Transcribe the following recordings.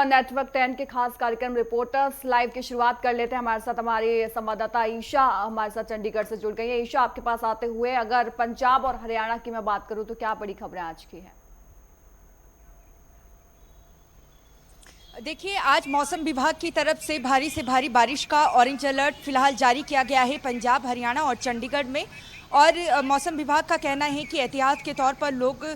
Network 10 के खास कार्यक्रम रिपोर्टर्स लाइव की शुरुआत कर लेते हैं। हमारे साथ हमारी संवाददाता ईशा हमारे साथ चंडीगढ़ से जुड़ गई है। ईशा, आपके पास आते हुए अगर पंजाब और हरियाणा की मैं बात करूं तो क्या बड़ी खबरें आज की हैं? देखिए, आज मौसम विभाग की तरफ से भारी बारिश का ऑरेंज अलर्ट फिलहाल जारी किया गया है पंजाब, हरियाणा और चंडीगढ़ में। और मौसम विभाग का कहना है कि एहतियात के तौर पर लोग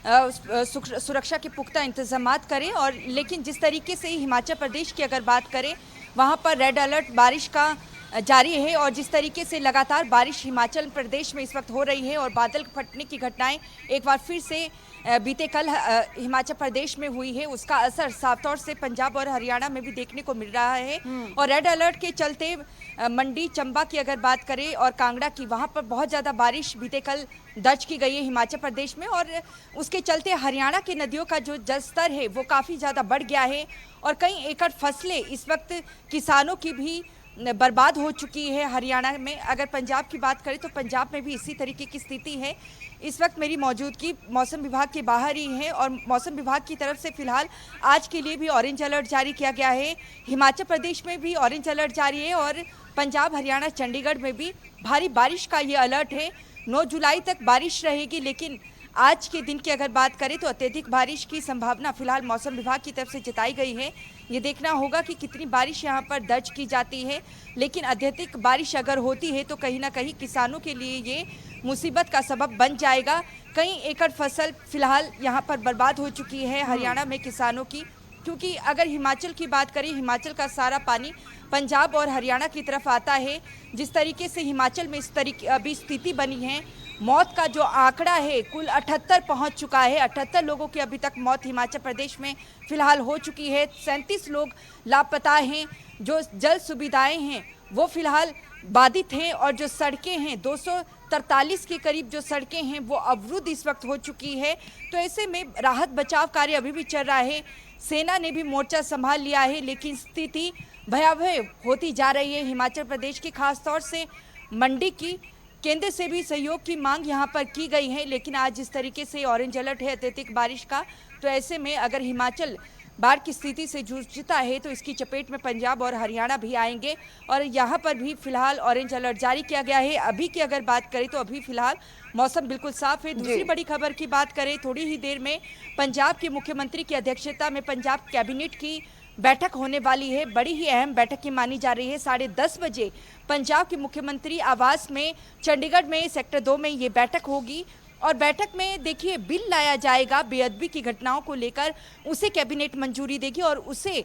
सुरक्षा के पुख्ता इंतजामात करें। और लेकिन जिस तरीके से हिमाचल प्रदेश की अगर बात करें, वहाँ पर रेड अलर्ट बारिश का जारी है। और जिस तरीके से लगातार बारिश हिमाचल प्रदेश में इस वक्त हो रही है और बादल फटने की घटनाएं एक बार फिर से बीते कल हिमाचल प्रदेश में हुई है, उसका असर साफ तौर से पंजाब और हरियाणा में भी देखने को मिल रहा है। और रेड अलर्ट के चलते मंडी, चंबा की अगर बात करें और कांगड़ा की, वहां पर बहुत ज़्यादा बारिश बीते कल दर्ज की गई है हिमाचल प्रदेश में। और उसके चलते हरियाणा की नदियों का जो जलस्तर है वो काफ़ी ज़्यादा बढ़ गया है और कई एकड़ फसलें इस वक्त किसानों की भी बर्बाद हो चुकी है हरियाणा में। अगर पंजाब की बात करें तो पंजाब में भी इसी तरीके की स्थिति है। इस वक्त मेरी मौजूदगी मौसम विभाग के बाहर ही है और मौसम विभाग की तरफ से फिलहाल आज के लिए भी ऑरेंज अलर्ट जारी किया गया है। हिमाचल प्रदेश में भी ऑरेंज अलर्ट जारी है और पंजाब, हरियाणा, चंडीगढ़ में भी भारी बारिश का ये अलर्ट है। 9 जुलाई तक बारिश रहेगी, लेकिन आज के दिन की अगर बात करें तो अत्यधिक बारिश की संभावना फिलहाल मौसम विभाग की तरफ से जताई गई है। ये देखना होगा कि कितनी बारिश यहाँ पर दर्ज की जाती है, लेकिन अत्यधिक बारिश अगर होती है तो कहीं ना कहीं किसानों के लिए ये मुसीबत का सबब बन जाएगा। कई एकड़ फसल फिलहाल यहाँ पर बर्बाद हो चुकी है हरियाणा में किसानों की, क्योंकि अगर हिमाचल की बात करें, हिमाचल का सारा पानी पंजाब और हरियाणा की तरफ आता है। जिस तरीके से हिमाचल में इस तरीके अभी स्थिति बनी है, मौत का जो आंकड़ा है कुल 78 पहुंच चुका है। 78 लोगों की अभी तक मौत हिमाचल प्रदेश में फिलहाल हो चुकी है। 37 लोग लापता हैं। जो जल सुविधाएं हैं वो फिलहाल बाधित हैं और जो सड़कें हैं 243 के करीब जो सड़कें हैं वो अवरुद्ध इस वक्त हो चुकी है। तो ऐसे में राहत बचाव कार्य अभी भी चल रहा है। सेना ने भी मोर्चा संभाल लिया है, लेकिन स्थिति भयावह होती जा रही है हिमाचल प्रदेश की। खास तौर से मंडी की केंद्र से भी सहयोग की मांग यहां पर की गई है, लेकिन आज जिस तरीके से ऑरेंज अलर्ट है अत्यधिक बारिश का, तो ऐसे में अगर हिमाचल बाढ़ की स्थिति से जूझता है तो इसकी चपेट में पंजाब और हरियाणा भी आएंगे। और यहां पर भी फिलहाल ऑरेंज अलर्ट जारी किया गया है। अभी की अगर बात करें तो अभी फिलहाल मौसम बिल्कुल साफ है। दूसरी बड़ी खबर की बात करें, थोड़ी ही देर में पंजाब के मुख्यमंत्री की अध्यक्षता में पंजाब कैबिनेट की बैठक होने वाली है। बड़ी ही अहम बैठक की मानी जा रही है। 10:30 बजे पंजाब के मुख्यमंत्री आवास में चंडीगढ़ में सेक्टर 2 में ये बैठक होगी। और बैठक में देखिए बिल लाया जाएगा बेअदबी की घटनाओं को लेकर, उसे कैबिनेट मंजूरी देगी और उसे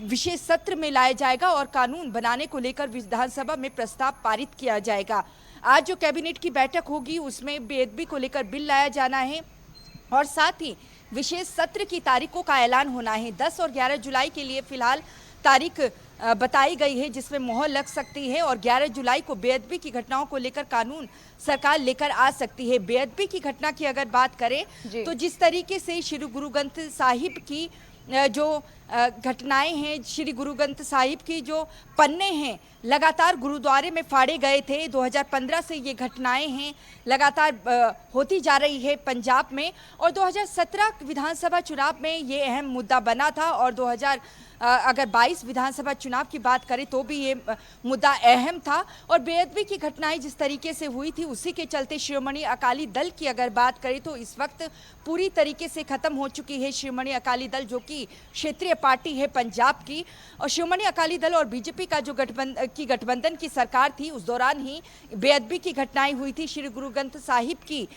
विशेष सत्र में लाया जाएगा और कानून बनाने को लेकर विधानसभा में प्रस्ताव पारित किया जाएगा। आज जो कैबिनेट की बैठक होगी उसमें बेअदबी को लेकर बिल लाया जाना है और साथ ही विशेष सत्र की तारीखों का ऐलान होना है। 10 और 11 जुलाई के लिए फिलहाल तारीख बताई गई है जिसमें मोहर लग सकती है और 11 जुलाई को बेअदबी की घटनाओं को लेकर कानून सरकार लेकर आ सकती है। बेअदबी की घटना की अगर बात करें तो जिस तरीके से श्री गुरु ग्रंथ साहिब की जो घटनाएं हैं, श्री गुरु ग्रंथ साहिब की जो पन्ने हैं लगातार गुरुद्वारे में फाड़े गए थे। 2015 से ये घटनाएं हैं लगातार होती जा रही है पंजाब में। और 2017 विधानसभा चुनाव में ये अहम मुद्दा बना था और अगर 22 विधानसभा चुनाव की बात करें तो भी ये मुद्दा अहम था। और बेअदबी की घटनाएं जिस तरीके से हुई थी उसी के चलते शिरोमणि अकाली दल की अगर बात करें तो इस वक्त पूरी तरीके से खत्म हो चुकी है शिरोमणि अकाली दल, जो कि क्षेत्रीय पार्टी है पंजाब की। और शिरोमणि अकाली दल और बीजेपी का जो गठबंधन की सरकार थी उस दौरान ही बेअदबी की घटनाएं हुई थी। श्री गुरु ग्रंथ साहिब की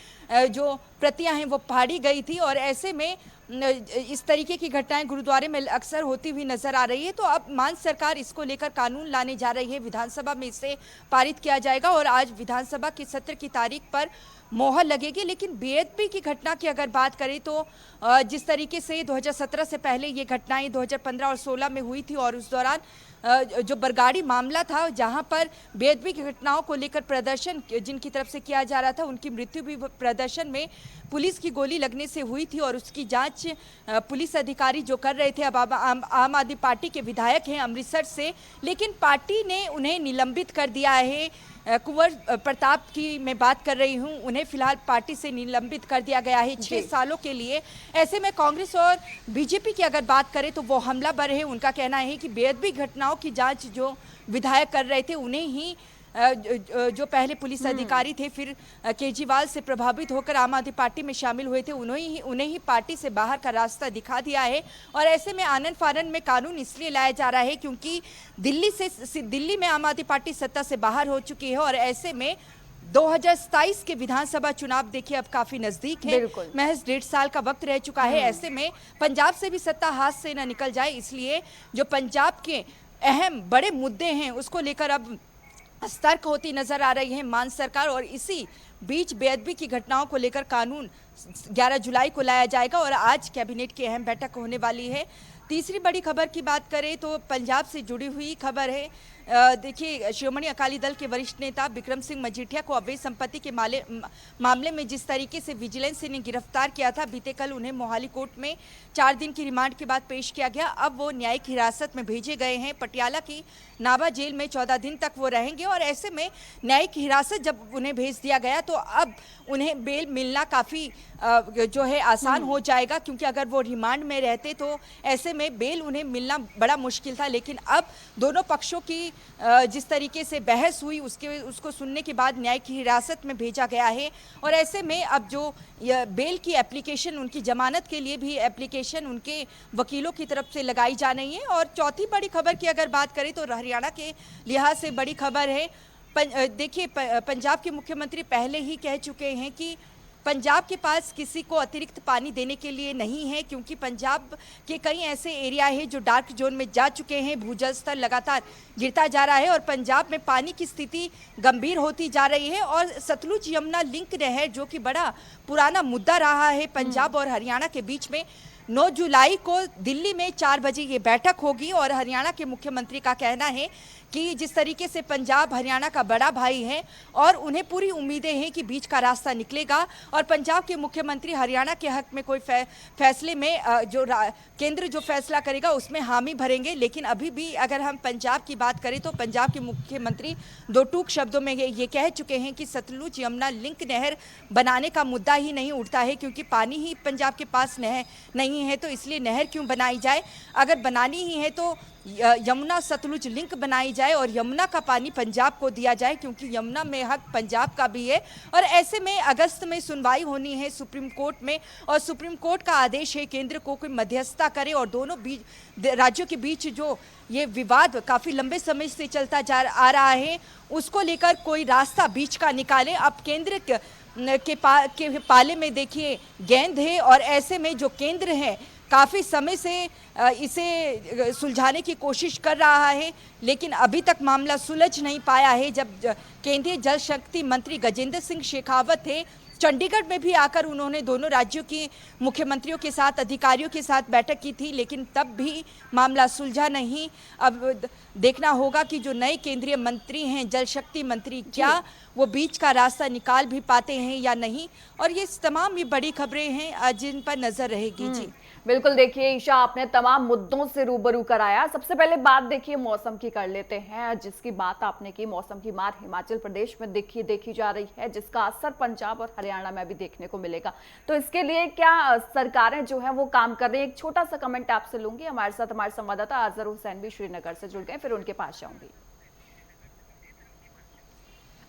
जो प्रतियां हैं वो फाड़ी गई थी और ऐसे में इस तरीके की घटनाएं गुरुद्वारे में अक्सर होती हुई नजर आ रही है। तो अब मान सरकार इसको लेकर कानून लाने जा रही है, विधानसभा में इसे पारित किया जाएगा और आज विधानसभा के सत्र की तारीख पर मोहर लगेगी। लेकिन बेअदबी की घटना की अगर बात करें तो जिस तरीके से 2017 से पहले ये घटनाएं 2015 और 16 में हुई थी और उस दौरान जो बरगाड़ी मामला था जहां पर बेअदबी की घटनाओं को लेकर प्रदर्शन जिनकी तरफ से किया जा रहा था उनकी मृत्यु भी प्रदर्शन में पुलिस की गोली लगने से हुई थी और उसकी जांच पुलिस अधिकारी जो कर रहे थे। अब आम आदमी पार्टी के विधायक हैं अमृतसर से, लेकिन पार्टी ने उन्हें निलंबित कर दिया है कुंवर प्रताप की मैं बात कर रही हूं, उन्हें फिलहाल पार्टी से निलंबित कर दिया गया है 6 सालों के लिए। ऐसे में कांग्रेस और बीजेपी की अगर बात करें तो वो हमलावर है। उनका कहना है कि बेअदबी घटनाओं की जांच जो विधायक कर रहे थे उन्हें ही जो पहले पुलिस अधिकारी थे, फिर केजरीवाल से प्रभावित होकर आम आदमी पार्टी में शामिल हुए थे, उन्हें ही पार्टी से बाहर का रास्ता दिखा दिया है। और ऐसे में आनन फानन में कानून इसलिए लाया जा रहा है क्योंकि दिल्ली में आम आदमी पार्टी सत्ता से बाहर हो चुकी है और ऐसे में 2027 के विधानसभा चुनाव देखिए अब काफी नजदीक है, महज 1.5 साल का वक्त रह चुका है। ऐसे में पंजाब से भी सत्ता हाथ से न निकल जाए, इसलिए जो पंजाब के अहम बड़े मुद्दे हैं उसको लेकर अब सतर्क होती नजर आ रही है मान सरकार। और इसी बीच बेअदबी की घटनाओं को लेकर कानून 11 जुलाई को लाया जाएगा और आज कैबिनेट की अहम बैठक होने वाली है। तीसरी बड़ी खबर की बात करें तो पंजाब से जुड़ी हुई खबर है। देखिए, श्रोमणी अकाली दल के वरिष्ठ नेता बिक्रम सिंह मजीठिया को अवैध संपत्ति के मामले में जिस तरीके से विजिलेंस ने गिरफ्तार किया था, बीते कल उन्हें मोहाली कोर्ट में 4 दिन की रिमांड के बाद पेश किया गया। अब वो न्यायिक हिरासत में भेजे गए हैं। पटियाला की नाभा जेल में 14 दिन तक वो रहेंगे और ऐसे में न्यायिक हिरासत जब उन्हें भेज दिया गया तो अब उन्हें बेल मिलना काफ़ी जो है आसान हो जाएगा, क्योंकि अगर वो रिमांड में रहते तो ऐसे में बेल उन्हें मिलना बड़ा मुश्किल था। लेकिन अब दोनों पक्षों की जिस तरीके से बहस हुई उसको सुनने के बाद न्यायिक हिरासत में भेजा गया है और ऐसे में अब जो बेल की एप्लीकेशन, उनकी जमानत के लिए भी एप्लीकेशन उनके वकीलों की तरफ से लगाई जा रही है। और चौथी बड़ी खबर की अगर बात करें तो हरियाणा के लिहाज से बड़ी खबर है। देखिए, पंजाब के मुख्यमंत्री पहले ही कह चुके हैं कि पंजाब के पास किसी को अतिरिक्त पानी देने के लिए नहीं है, क्योंकि पंजाब के कई ऐसे एरिया हैं जो डार्क जोन में जा चुके हैं, भूजल स्तर लगातार गिरता जा रहा है और पंजाब में पानी की स्थिति गंभीर होती जा रही है। और सतलुज यमुना लिंक नहर जो कि बड़ा पुराना मुद्दा रहा है पंजाब और हरियाणा के बीच में, 9 जुलाई को दिल्ली में 4 बजे ये बैठक होगी और हरियाणा के मुख्यमंत्री का कहना है कि जिस तरीके से पंजाब हरियाणा का बड़ा भाई है और उन्हें पूरी उम्मीदें हैं कि बीच का रास्ता निकलेगा और पंजाब के मुख्यमंत्री हरियाणा के हक में कोई फैसले में केंद्र जो फैसला करेगा उसमें हामी भरेंगे। लेकिन अभी भी अगर हम पंजाब की बात करें तो पंजाब के मुख्यमंत्री 2 टूक शब्दों में ये कह चुके हैं कि सतलुज यमुना लिंक नहर बनाने का मुद्दा ही नहीं उठता है, क्योंकि पानी ही पंजाब के पास नहीं है, तो इसलिए नहर क्यों बनाई जाए। अगर बनानी ही है तो यमुना सतलुज लिंक बनाई जाए और यमुना का पानी पंजाब को दिया जाए, क्योंकि यमुना में हक पंजाब का भी है। और ऐसे में अगस्त में सुनवाई होनी है सुप्रीम कोर्ट में और सुप्रीम कोर्ट का आदेश है केंद्र को कोई मध्यस्थता करे और दोनों राज्यों के बीच जो ये विवाद काफ़ी लंबे समय से चलता आ रहा है उसको लेकर कोई रास्ता बीच का निकाले। अब केंद्र के पाले में देखिए गेंद है और ऐसे में जो केंद्र है काफ़ी समय से इसे सुलझाने की कोशिश कर रहा है, लेकिन अभी तक मामला सुलझ नहीं पाया है। जब केंद्रीय जल शक्ति मंत्री गजेंद्र सिंह शेखावत थे, चंडीगढ़ में भी आकर उन्होंने दोनों राज्यों के मुख्यमंत्रियों के साथ, अधिकारियों के साथ बैठक की थी, लेकिन तब भी मामला सुलझा नहीं। अब देखना होगा कि जो नए केंद्रीय मंत्री हैं, जल शक्ति मंत्री, क्या वो बीच का रास्ता निकाल भी पाते हैं या नहीं। और ये तमाम बड़ी खबरें हैं जिन पर नजर रहेगी। जी बिल्कुल, देखिए ईशा, आपने तमाम मुद्दों से रूबरू कराया। सबसे पहले बात देखिए मौसम की कर लेते हैं, जिसकी बात आपने की। मौसम की मार हिमाचल प्रदेश में देखी जा रही है, जिसका असर पंजाब और हरियाणा में भी देखने को मिलेगा। तो इसके लिए क्या सरकारें जो है वो काम कर रही है? एक छोटा सा कमेंट आपसे लूंगी। हमारे साथ हमारे संवाददाता अजहर हुसैन भी श्रीनगर से जुड़ गए, फिर उनके पास जाऊंगी।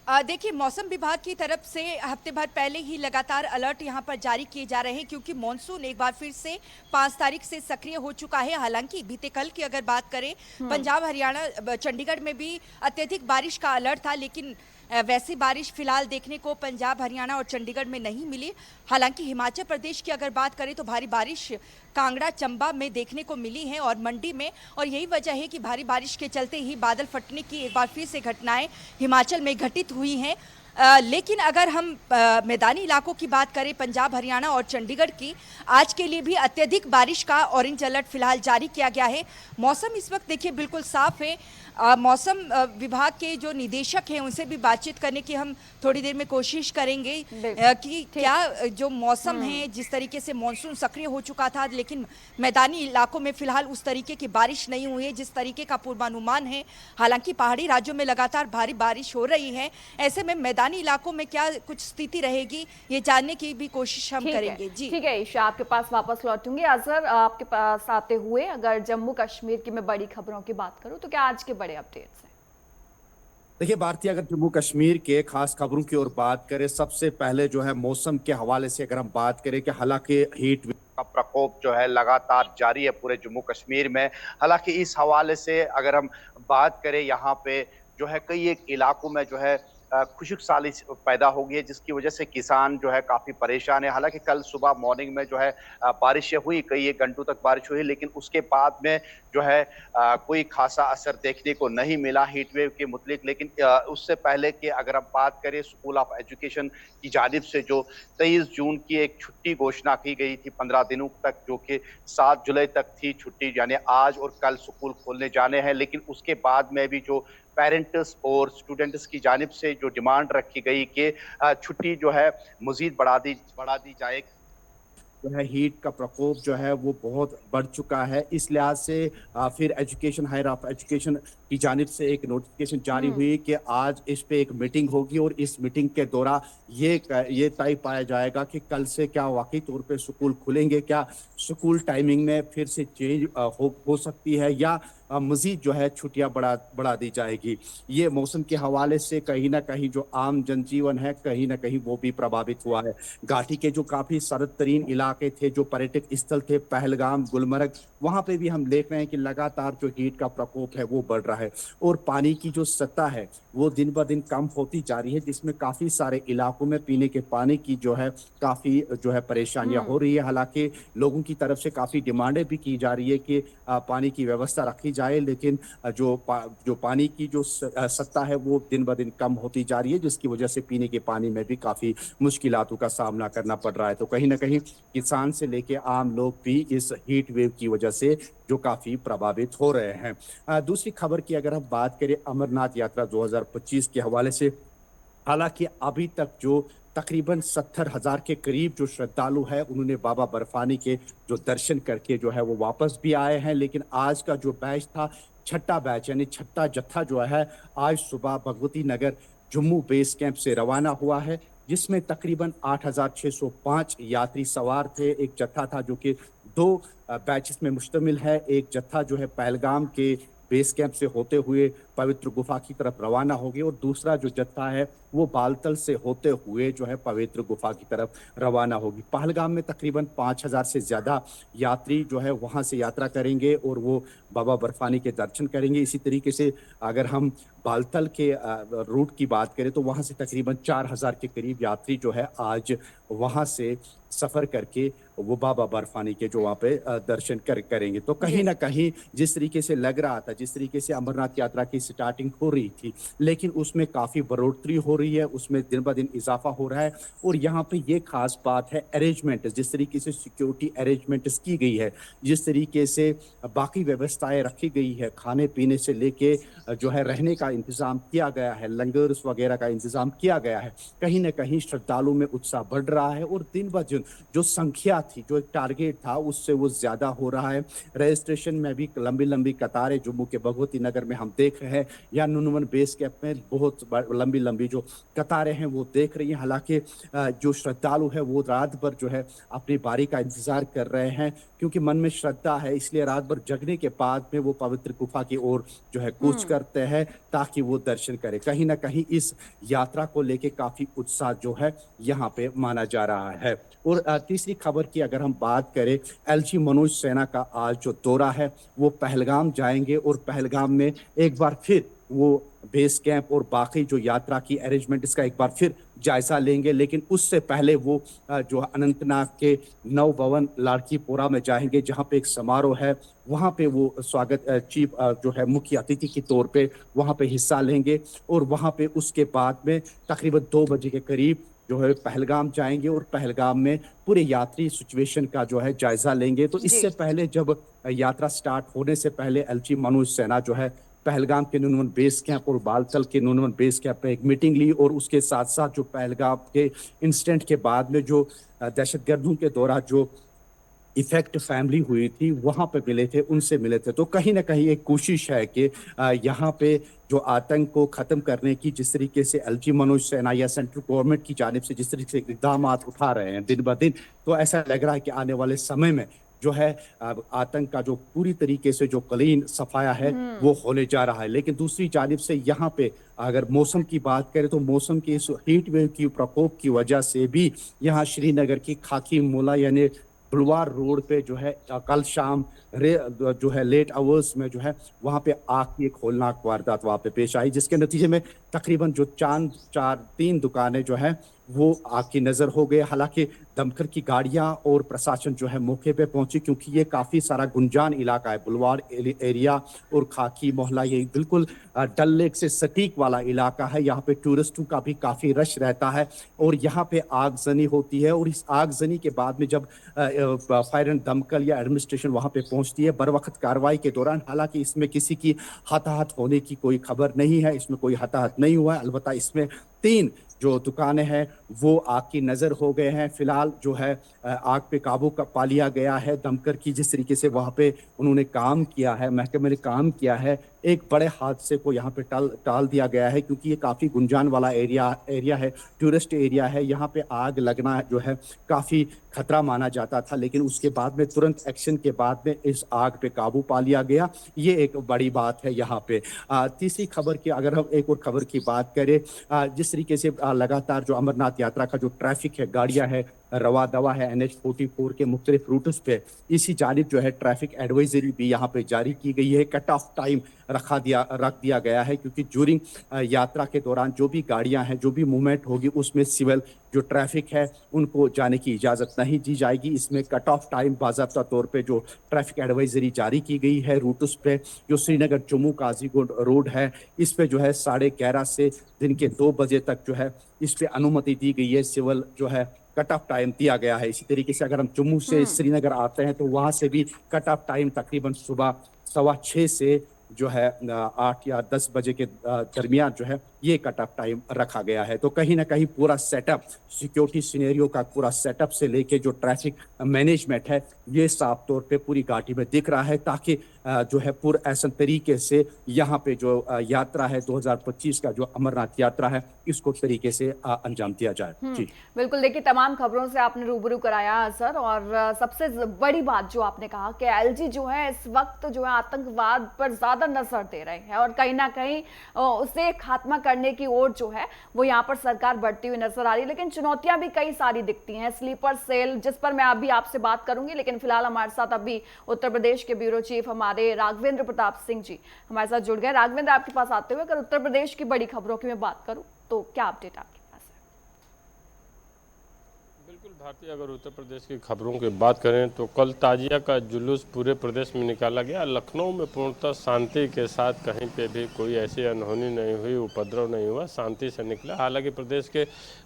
देखिए, मौसम विभाग की तरफ से हफ्ते भर पहले ही लगातार अलर्ट यहां पर जारी किए जा रहे हैं, क्योंकि मॉनसून एक बार फिर से 5 तारीख से सक्रिय हो चुका है। हालांकि बीते कल की अगर बात करें, पंजाब, हरियाणा, चंडीगढ़ में भी अत्यधिक बारिश का अलर्ट था, लेकिन वैसी बारिश फिलहाल देखने को पंजाब, हरियाणा और चंडीगढ़ में नहीं मिली। हालांकि हिमाचल प्रदेश की अगर बात करें तो भारी बारिश कांगड़ा, चंबा में देखने को मिली है और मंडी में, और यही वजह है कि भारी बारिश के चलते ही बादल फटने की एक बार फिर से घटनाएं हिमाचल में घटित हुई हैं। लेकिन अगर हम मैदानी इलाकों की बात करें, पंजाब, हरियाणा और चंडीगढ़ की, आज के लिए भी अत्यधिक बारिश का ऑरेंज अलर्ट फिलहाल जारी किया गया है। मौसम इस वक्त देखिए बिल्कुल साफ है। मौसम विभाग के जो निदेशक हैं उनसे भी बातचीत करने की हम थोड़ी देर में कोशिश करेंगे कि क्या जो मौसम है, जिस तरीके से मानसून सक्रिय हो चुका था, लेकिन मैदानी इलाकों में फिलहाल उस तरीके की बारिश नहीं हुई है जिस तरीके का पूर्वानुमान है। हालांकि पहाड़ी राज्यों में लगातार भारी बारिश हो रही है। ऐसे में मैदानी इलाकों में क्या कुछ स्थिति रहेगी, ये जानने की भी कोशिश हम करेंगे। जी ठीक है ईशा, आपके पास वापस लौटूंगी। अजहर, आपके पास आते हुए अगर जम्मू कश्मीर की मैं बड़ी खबरों की बात करूं तो क्या आज के बड़े अपडेट्स हैं? देखिए भारतीय, अगर जम्मू कश्मीर के खास खबरों की ओर बात करें, सबसे पहले जो है मौसम के हवाले से अगर हम बात करें कि हालांकि हीट का प्रकोप जो है लगातार जारी है पूरे जम्मू कश्मीर में। हालांकि इस हवाले से अगर हम बात करें, यहाँ पे जो है कई एक इलाकों में जो है खुशक साली पैदा हो गई है, जिसकी वजह से किसान जो है काफी परेशान है। हालांकि कल सुबह मॉर्निंग में जो है बारिशें हुई, कई एक घंटों तक बारिश हुई, लेकिन उसके बाद में जो है कोई खासा असर देखने को नहीं मिला हीट वेव के मुतलिक। लेकिन उससे पहले कि अगर हम बात करें, स्कूल ऑफ एजुकेशन की जानिब से जो 23 जून की एक छुट्टी घोषणा की गई थी 15 दिनों तक, जो कि 7 जुलाई तक थी छुट्टी, यानी आज और कल स्कूल खोलने जाने हैं। लेकिन उसके बाद में भी जो पेरेंट्स और स्टूडेंट्स की जानिब से जो डिमांड रखी गई कि छुट्टी जो है मजीद बढ़ा दी जाए, जो है हीट का प्रकोप जो है वो बहुत बढ़ चुका है। इस लिहाज से फिर एजुकेशन, हायर ऑफ एजुकेशन की जानिब से एक नोटिफिकेशन जारी हुई कि आज इस पे एक मीटिंग होगी और इस मीटिंग के दौरान ये तय पाया जाएगा कि कल से क्या वाकई तौर पे स्कूल खुलेंगे, क्या स्कूल टाइमिंग में फिर से चेंज हो सकती है, या मजीद जो है छुट्टियां बढ़ा दी जाएगी। ये मौसम के हवाले से कहीं ना कहीं जो आम जनजीवन है, कहीं ना कहीं वो भी प्रभावित हुआ है। घाटी के जो काफी सरद तरीन इलाके थे, जो पर्यटक स्थल थे, पहलगाम, गुलमर्ग, वहां पे भी हम देख रहे हैं कि लगातार जो हीट का प्रकोप है वो बढ़ रहा है और पानी की जो सतह है वो दिन ब दिन कम होती जा रही है, जिसमें काफी सारे इलाकों में पीने के पानी की जो है काफी जो है परेशानियां हो रही है। हालांकि लोगों की तरफ से काफी डिमांडें भी की जा रही है कि पानी की व्यवस्था रखी जाए, लेकिन जो पानी की जो सत्ता है वो दिन ब दिन कम होती जा रही है, जिसकी वजह से पीने के पानी में भी काफी मुश्किलातों का सामना करना पड़ रहा है। तो कहीं ना कहीं किसान से लेके आम लोग भी इस हीट वेव की वजह से जो काफी प्रभावित हो रहे हैं। दूसरी खबर की अगर हम बात करें, अमरनाथ यात्रा 2025 के हवाले से, हालांकि अभी तक जो तकरीबन 70,000 के करीब जो श्रद्धालु है उन्होंने बाबा बर्फानी के जो दर्शन करके जो है वो वापस भी आए हैं। लेकिन आज का जो बैच था, छठा बैच यानी छठा जत्था जो है, आज सुबह भगवती नगर जम्मू बेस कैंप से रवाना हुआ है, जिसमें तकरीबन 8,605 यात्री सवार थे। एक जत्था था जो कि 2 बैचेस में मुश्तमिल है। एक जत्था जो है पहलगाम के बेस कैंप से होते हुए पवित्र गुफा की तरफ रवाना होगी और दूसरा जो जत्था है वो बालतल से होते हुए जो है पवित्र गुफा की तरफ रवाना होगी। पहलगाम में तकरीबन 5,000 से ज़्यादा यात्री जो है वहाँ से यात्रा करेंगे और वो बाबा बर्फानी के दर्शन करेंगे। इसी तरीके से अगर हम बालतल के रूट की बात करें तो वहाँ से तकरीबन 4,000 के करीब यात्री जो है आज वहाँ से सफ़र करके वो बाबा बर्फानी के जो वहाँ पे दर्शन करेंगे। तो कहीं ना कहीं जिस तरीके से लग रहा था, जिस तरीके से अमरनाथ यात्रा की स्टार्टिंग हो रही थी, लेकिन उसमें काफ़ी बढ़ोतरी हो रही है, उसमें दिन ब दिन इजाफा हो रहा है। और यहाँ पे ये खास बात है अरेंजमेंट, जिस तरीके से सिक्योरिटी अरेंजमेंट्स की गई है, जिस तरीके से बाकी व्यवस्थाएं रखी गई है, खाने पीने से लेके जो है रहने का इंतज़ाम किया गया है, लंगर्स वगैरह का इंतज़ाम किया गया है, कहीं ना कहीं श्रद्धालुओं में उत्साह बढ़ रहा है और दिन ब दिन जो संख्या थी, जो एक टारगेट था, उससे वो ज़्यादा हो रहा है। रजिस्ट्रेशन में भी लंबी लंबी कतारें जम्मू के भगवती नगर में हम देख रहे हैं, या नुनवन बेस कैंप में बहुत लंबी लंबी जो कतारें हैं वो देख रही हैं। हालांकि जो श्रद्धालु है वो रात भर जो है अपनी बारी का इंतजार कर रहे हैं, क्योंकि मन में श्रद्धा है, इसलिए रात भर जगने के बाद में वो पवित्र गुफा की ओर जो है कूच करते हैं ताकि वो दर्शन करें। कहीं ना कहीं इस यात्रा को लेके काफी उत्साह जो है यहाँ पे माना जा रहा है। और तीसरी खबर की अगर हम बात करें, एलजी मनोज सिन्हा का आज जो दौरा है वो पहलगाम जाएंगे और पहलगाम में एक बार फिर वो बेस कैंप और बाकी जो यात्रा की अरेंजमेंट इसका एक बार फिर जायजा लेंगे। लेकिन उससे पहले वो जो अनंतनाग के नव भवन लाड़कीपुरा में जाएंगे, जहां पे एक समारोह है, वहां पे वो स्वागत चीफ जो है मुख्य अतिथि के तौर पे वहां पे हिस्सा लेंगे। और वहां पे उसके बाद में तकरीबन 2 बजे के करीब जो है पहलगाम जाएंगे और पहलगाम में पूरे यात्री सिचुएशन का जो है जायजा लेंगे। तो इससे पहले जब यात्रा स्टार्ट होने से पहले एलजी मनोज सिन्हा जो है पहलगाम के न्यूनतम बेस कैंप और बालतल के न्यूनतम बेस कैंप पे एक मीटिंग ली, और उसके साथ साथ जो पहलगाम के इंसिडेंट के बाद में जो दहशतगर्दों के दौरान जो इफेक्ट फैमिली हुई थी वहां पे मिले थे, उनसे मिले थे। तो कहीं ना कहीं एक कोशिश है कि यहाँ पे जो आतंक को खत्म करने की जिस तरीके से एलजी मनोज सिन्हा या सेंट्रल गवर्नमेंट की जानिब से जिस तरीके से इकदाम उठा रहे हैं दिन ब दिन, तो ऐसा लग रहा है कि आने वाले समय में जो है आतंक का जो पूरी तरीके से जो कलीन सफाया है वो होने जा रहा है। लेकिन दूसरी जानिब से यहाँ पे अगर मौसम की बात करें तो मौसम के इस हीट वेव की प्रकोप की वजह से भी यहाँ श्रीनगर की खाकी मोला यानी बुलवार रोड पे जो है कल शाम जो है लेट आवर्स में जो है वहां पे आग की एक होलनाक वारदात वहां पे पेश आई, जिसके नतीजे में तकरीबन जो 3 दुकानें जो है वो आग की नजर हो गए। हालांकि दमकल की गाड़ियां और प्रशासन जो है मौके पे पहुंची, क्योंकि ये काफी सारा गुंजान इलाका है, बुलवार एरिया और खाकी मोहल्ला, ये बिल्कुल डल लेक से सटीक वाला इलाका है। यहाँ पे टूरिस्टों का भी काफी रश रहता है और यहाँ पे आगजनी होती है। और इस आगजनी के बाद में जब फायर एंड दमकल या एडमिनिस्ट्रेशन वहां पे पहुंचती है बर वक्त कार्रवाई के दौरान, हालांकि इसमें किसी की हताहत होने की कोई खबर नहीं है, इसमें कोई हताहत नहीं हुआ है। अलबत्ता इसमें 3 जो दुकानें हैं वो आग की नजर हो गए हैं। फिलहाल जो है आग पे काबू पा लिया गया है। दमकल की जिस तरीके से वहां पे उन्होंने काम किया है, महकमे ने काम किया है, एक बड़े हादसे को यहाँ पे टाल दिया गया है, क्योंकि ये काफी गुंजान वाला एरिया है, टूरिस्ट एरिया है। यहाँ पे आग लगना जो है काफी खतरा माना जाता था, लेकिन उसके बाद में तुरंत एक्शन के बाद में इस आग पे काबू पा लिया गया। ये एक बड़ी बात है यहाँ पे। तीसरी खबर की अगर हम एक और खबर की बात करें, जिस तरीके से लगातार जो अमरनाथ यात्रा का जो ट्रैफिक है, गाड़ियां है, रवा दवा है NH-44 के मुख्तलिफ रूट्स पे, इसी जानिब जो है ट्रैफिक एडवाइजरी भी यहाँ पे जारी की गई है। कट ऑफ टाइम रख दिया गया है, क्योंकि ड्यूरिंग यात्रा के दौरान जो भी गाड़ियां हैं, जो भी मूवमेंट होगी, उसमें सिविल जो ट्रैफिक है उनको जाने की इजाज़त नहीं दी जाएगी। इसमें कट ऑफ टाइम बाज़ाब्ता तौर पे जो ट्रैफिक एडवाइजरी जारी की गई है रूट्स पे, जो श्रीनगर जम्मू काजीगुंड रोड है, इस पे जो है 11:30 से दिन के 2 बजे तक जो है इस पे अनुमति दी गई है। सिविल जो है कट ऑफ टाइम दिया गया है। इसी तरीके से अगर हम जम्मू से श्रीनगर आते हैं तो वहां से भी कट ऑफ टाइम तकरीबन सुबह 6:15 से जो है 8 या 10 बजे के दरमियान जो है ये कट ऑफ टाइम रखा गया है। तो कहीं ना कहीं पूरा सेटअप, सिक्योरिटी सिनेरियो का पूरा सेटअप से लेके जो ट्रैफिक मैनेजमेंट है, ये साफ तौर पे पूरी घाटी में दिख रहा है, ताकि जो है पूरा ऐसा तरीके से यहाँ पे जो यात्रा है 2025 का जो अमरनाथ यात्रा है, इसको तरीके से अंजाम दिया जाए। जी बिल्कुल, देखिए तमाम खबरों से आपने रूबरू कराया सर, और सबसे बड़ी बात जो आपने कहा कि एलजी जो है इस वक्त जो है आतंकवाद पर ज्यादा नजर दे रहे हैं और कहीं ना कहीं उसे खात्मा करने की ओर जो है वो यहाँ पर सरकार बढ़ती हुई नजर आ रही है। लेकिन चुनौतियां भी कई सारी दिखती हैं। स्लीपर सेल, जिस पर मैं अभी आपसे बात करूंगी, लेकिन फिलहाल हमारे साथ अभी उत्तर प्रदेश के ब्यूरो चीफ हमारे राघवेंद्र प्रताप सिंह जी हमारे साथ जुड़ गए। राघवेंद्र, आपके पास आते हुए अगर उत्तर प्रदेश की बड़ी खबरों की मैं बात करूं तो क्या अपडेट आपके पास है? बिल्कुल भारतीय, अगर उत्तर प्रदेश की खबरों की बात करें तो कल ताजिया का जुलूस पूरे प्रदेश में निकाला गया। लखनऊ में पूर्णतः शांति के साथ, कहीं पे भी कोई ऐसी अनहोनी नहीं हुई, उपद्रव नहीं हुआ, शांति से निकला। हालांकि प्रदेश के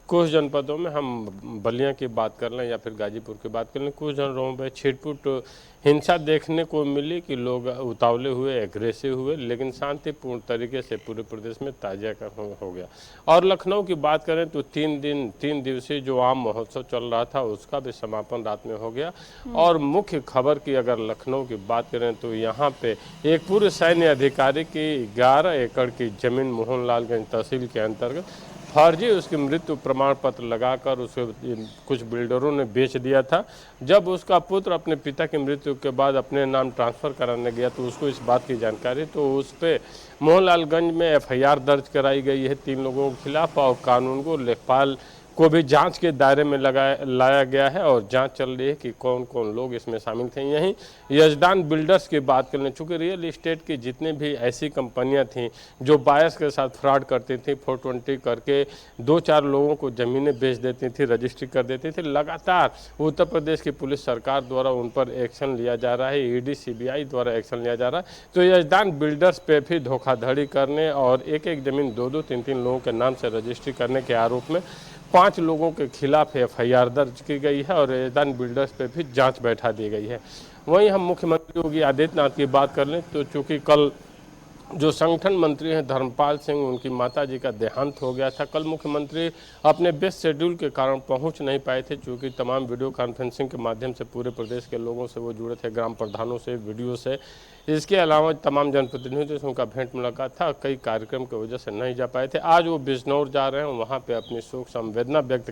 कुछ जनपदों में, हम बलिया की बात कर लें या फिर गाजीपुर की बात कर लें, कुछ जनपदों में छिटपुट हिंसा देखने को मिली कि लोग उतावले हुए, एग्रेसिव हुए, लेकिन शांतिपूर्ण तरीके से पूरे प्रदेश में ताजिया का हो गया। और लखनऊ की बात करें तो 3 दिवसीय जो आम महोत्सव चल रहा था उसका भी समापन रात में हो गया। और मुख्य खबर की अगर लखनऊ की बात करें तो यहाँ पे एक पूर्व सैन्य अधिकारी की 11 एकड़ की जमीन मोहनलालगंज तहसील के अंतर्गत फर्जी उसकी मृत्यु प्रमाण पत्र लगाकर उसे कुछ बिल्डरों ने बेच दिया था। जब उसका पुत्र अपने पिता की मृत्यु के बाद अपने नाम ट्रांसफ़र कराने गया तो उसको इस बात की जानकारी, तो उस पर मोहनलालगंज में FIR दर्ज कराई गई है 3 लोगों के खिलाफ और कानून को लेखपाल को भी जांच के दायरे में लाया गया है और जांच चल रही है कि कौन कौन लोग इसमें शामिल थे। यहीं यजदान बिल्डर्स की बात करने, चूँकि रियल इस्टेट की जितने भी ऐसी कंपनियां थीं जो बायर्स के साथ फ्रॉड करती थी, 420 करके 2-4 लोगों को ज़मीनें बेच देती थी, रजिस्ट्री कर देती थी, लगातार उत्तर प्रदेश की पुलिस सरकार द्वारा उन पर एक्शन लिया जा रहा है, ईडी सीबीआई द्वारा एक्शन लिया जा रहा है। तो यजदान बिल्डर्स पे भी धोखाधड़ी करने और एक एक ज़मीन 2-2, 3-3 लोगों के नाम से रजिस्ट्री करने के आरोप में 5 लोगों के खिलाफ FIR दर्ज की गई है और यजदान बिल्डर्स पे भी जांच बैठा दी गई है। वहीं हम मुख्यमंत्री योगी आदित्यनाथ की बात कर लें तो चूँकि कल जो संगठन मंत्री हैं धर्मपाल सिंह, उनकी माताजी का देहांत हो गया था। कल मुख्यमंत्री अपने व्यस्त शेड्यूल के कारण पहुंच नहीं पाए थे, क्योंकि तमाम वीडियो कॉन्फ्रेंसिंग के माध्यम से पूरे प्रदेश के लोगों से वो जुड़े थे, ग्राम प्रधानों से, वीडियो से। इसके अलावा तमाम जनप्रतिनिधियों से उनका भेंट मुलाकात था, कई कार्यक्रम की वजह से नहीं जा पाए थे। आज वो बिजनौर जा रहे हैं, वहाँ पर अपनी शोक संवेदना व्यक्त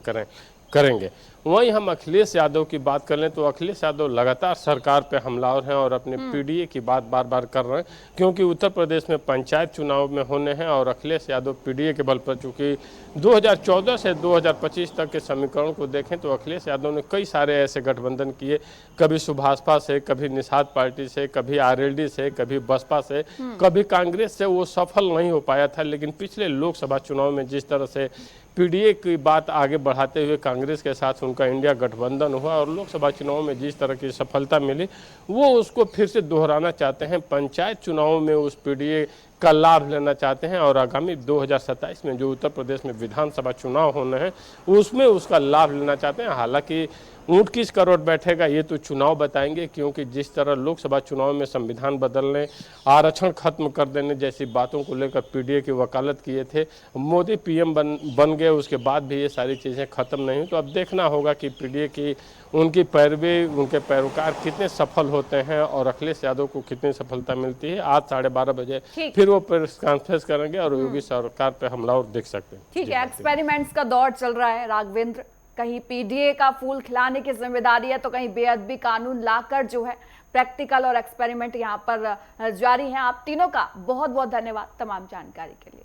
करेंगे। वहीं हम अखिलेश यादव की बात कर लें तो अखिलेश यादव लगातार सरकार पे हमलावर हैं और अपने PDA की बात बार बार कर रहे हैं, क्योंकि उत्तर प्रदेश में पंचायत चुनाव में होने हैं और अखिलेश यादव PDA के बल पर, चूँकि 2014 से 2025 तक के समीकरण को देखें तो अखिलेश यादव ने कई सारे ऐसे गठबंधन किए, कभी सुभाषपा से, कभी निषाद पार्टी से, कभी RLD से, कभी बसपा से, कभी कांग्रेस से। वो सफल नहीं हो पाया था, लेकिन पिछले लोकसभा चुनाव में जिस तरह से PDA की बात आगे बढ़ाते हुए कांग्रेस के साथ उनका इंडिया गठबंधन हुआ और लोकसभा चुनाव में जिस तरह की सफलता मिली, वो उसको फिर से दोहराना चाहते हैं। पंचायत चुनाव में उस PDA का लाभ लेना चाहते हैं और आगामी 2027 में जो उत्तर प्रदेश में विधानसभा चुनाव होने हैं उसमें उसका लाभ लेना चाहते हैं। हालांकि ऊंट किस करोड़ बैठेगा ये तो चुनाव बताएंगे, क्योंकि जिस तरह लोकसभा चुनाव में संविधान बदलने, आरक्षण खत्म कर देने जैसी बातों को लेकर PDA की वकालत किए थे, मोदी PM बन गए, उसके बाद भी ये सारी चीज़ें खत्म नहीं हुई। तो अब देखना होगा कि PDA की उनकी पैरवी, उनके पैरोकार कितने सफल होते हैं और अखिलेश यादव को कितनी सफलता मिलती है। आज 12:30 बजे फिर वो प्रेस कॉन्फ्रेंस करेंगे और योगी सरकार पे हमला देख सकते हैं। ठीक है, एक्सपेरिमेंट्स का दौर चल रहा है राघवेंद्र, कहीं PDA का फूल खिलाने की जिम्मेदारी है तो कहीं बेअदबी कानून लाकर जो है प्रैक्टिकल और एक्सपेरिमेंट यहाँ पर जारी है। आप तीनों का बहुत बहुत धन्यवाद तमाम जानकारी के लिए।